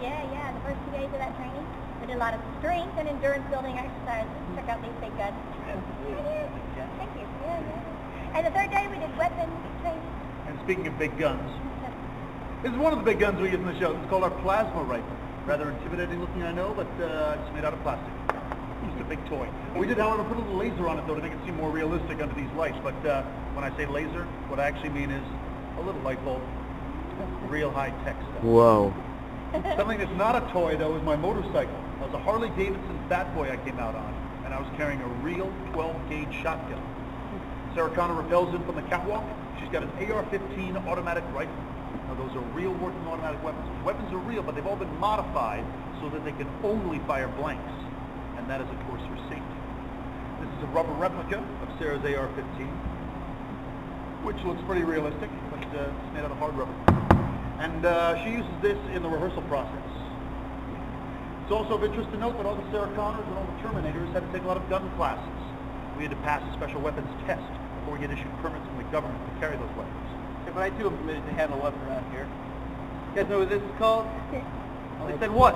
yeah. The first 2 days of that training, we did a lot of strength and endurance building exercises. Check out these big guns. Thank you. Yeah. And the third day, we did weapons training. And speaking of big guns, this is one of the big guns we use in the show. It's called our plasma rifle. Rather intimidating looking, I know, but it's made out of plastic. Just a big toy. We did, however, put a little laser on it, though, to make it seem more realistic under these lights. But when I say laser, what I actually mean is a little light bulb. Real high-tech stuff. Whoa. Something that's not a toy, though, is my motorcycle. It was a Harley-Davidson Fat Boy I came out on, and I was carrying a real 12-gauge shotgun. Sarah Connor rappels in from the catwalk. She's got an AR-15 automatic rifle. Now, those are real working automatic weapons. The weapons are real, but they've all been modified so that they can only fire blanks. And that is, of course, for safety. This is a rubber replica of Sarah's AR-15, which looks pretty realistic, but it's made out of hard rubber. And she uses this in the rehearsal process. It's also of interest to note that all the Sarah Connors and all the Terminators had to take a lot of gun classes. We had to pass a special weapons test before we get issued permits from the government to carry those weapons. But I too am permitted to handle a weapon around here. You guys know what this is called? They said what?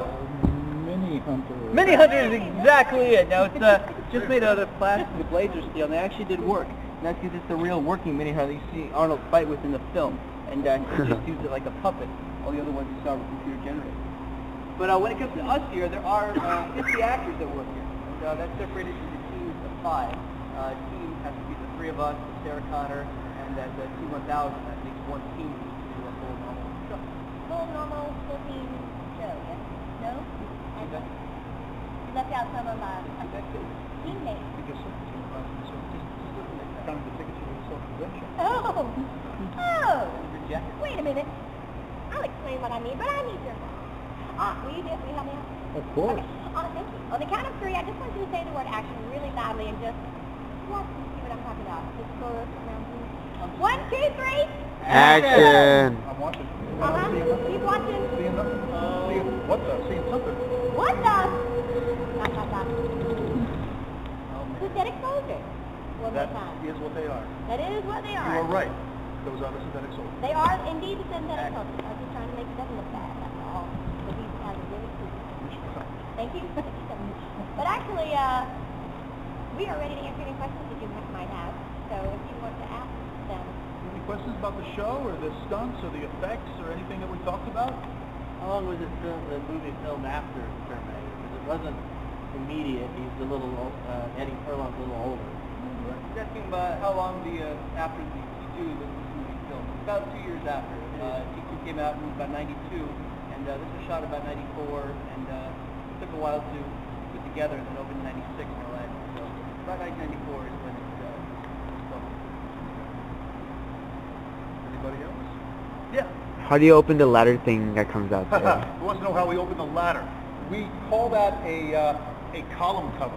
Mini Hunter. Mini Hunter is exactly it. Now it's just made out of plastic with laser steel, and they actually did work. And that's because it's the real working Mini Hunter you see Arnold fight with in the film. And he just used it like a puppet. All the other ones you saw were computer generated. But when it comes to us here, there are 50 actors that work here. And that's separated into teams of 5. Team has to be the 3 of us, Sarah Connor, and that T-1000. That makes one team to do a full normal show. Full team show, yes? No? You left out some of my teammates. Because counting the tickets for the self-convention. Oh! Wait a minute. I'll explain what I need, but I need your help. Will you help me out? Of course. Okay. Thank you. On the count of 3, I just want you to say the word action really loudly and just watch and see what I'm talking about. Just go around here. 1, 2, 3. Action! I'm watching. Keep watching. Seeing nothing? What the? Seeing something. What the? Who said exposure? One more time. That is what they are. That is what they are. You are right. Those are the synthetic soldiers. They are indeed the synthetic soldiers. I was just trying to make it doesn't look bad. That's all. But these guys are really cool. Thank you. But actually, we are ready to answer any questions that you might have. So if you want to ask them. Any questions about the show or the stunts or the effects or anything that we talked about? How long was the movie filmed after Terminator? Because it wasn't immediate. He's a little, Eddie Furlong's a little older. He's asking about how long after the T2 was this movie filmed. About 2 years after. T2 came out in about 92, and this was shot about 94, and it took a while to put together, and then opened in 96 in LA. So about 1994 is when it was filmed. Anybody else? Yeah. How do you open the ladder thing that comes out there? Who wants to know how we open the ladder? We call that a column cover.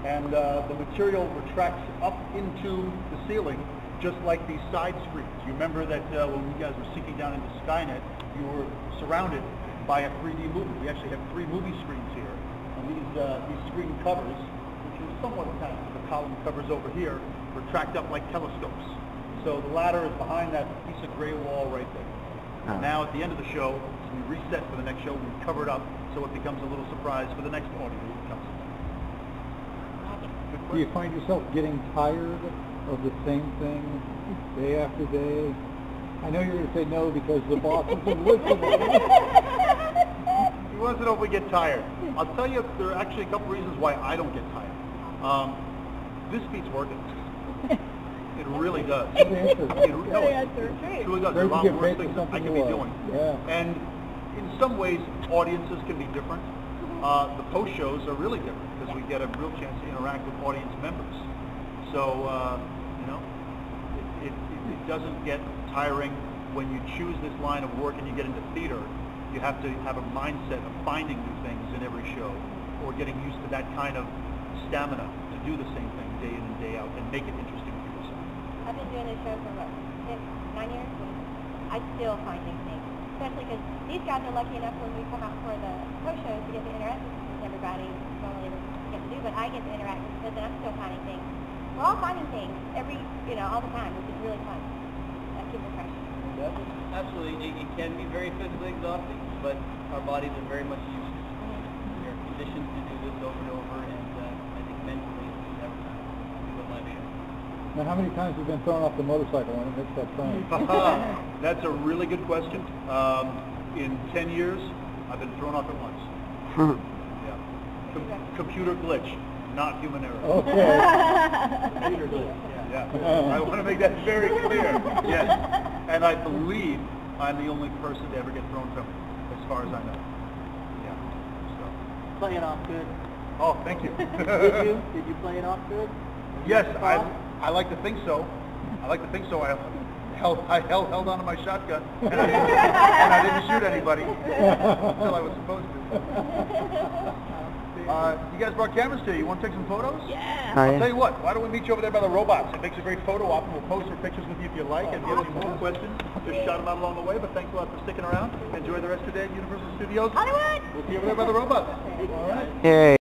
And the material retracts up into the ceiling, just like these side screens. You remember that when you guys were sinking down into Skynet, you were surrounded by a 3D movie. We actually have 3 movie screens here. And these screen covers, which are somewhat attached to the column covers over here, retract up like telescopes. So the ladder is behind that piece of gray wall right there. Oh. Now at the end of the show, we reset for the next show, we cover it up so it becomes a little surprise for the next audience who comes in. Do you find yourself getting tired of the same thing day after day? I know you're going to say no because the boss isn't listening. He wants to know if we get tired. I'll tell you, there are actually a couple reasons why I don't get tired. This beats working. It really does. It really does. There are a lot more things that I can be doing. Yeah. And in some ways, audiences can be different. The post shows are really different because we get a real chance to interact with audience members. So, you know, it doesn't get tiring when you choose this line of work and you get into theater. You have to have a mindset of finding new things in every show or getting used to that kind of stamina to do the same thing day in and day out and make it interesting for yourself. I've been doing this show for what, 9 years? I still find new things, especially because these guys are lucky enough when we come out for the post shows to get to interact with everybody normally get to do, but I get to interact with them and I'm still finding things. We're all finding things all the time, which is really fun. That keeps it fresh. Absolutely. It can be very physically exhausting, but our bodies are very much used to it. We are conditioned to do this over and over, and I think mentally it's never do a live show. Now, how many times have you been thrown off the motorcycle when it makes that turn? That's a really good question. In 10 years, I've been thrown off it once. Yeah. Computer glitch, not human error. Okay. Computer glitch. Yeah. I want to make that very clear. Yes. And I believe I'm the only person to ever get thrown from it, as far as I know. Yeah. So. Play it off good. Oh, thank you. Did you play it off good? Yes, I like to think so. I like to think so. I held onto my shotgun, and I didn't shoot anybody until I was supposed to. You guys brought cameras today. You want to take some photos? Yeah. Oh, I'll yeah. tell you what, why don't we meet you over there by the robots? It makes a great photo op, and we'll post our pictures with you if you like. And if you have any more questions, just shout them out along the way. But thanks a lot for sticking around. Enjoy the rest of the day at Universal Studios. Hollywood! We'll see you over there by the robots. All right. Yay.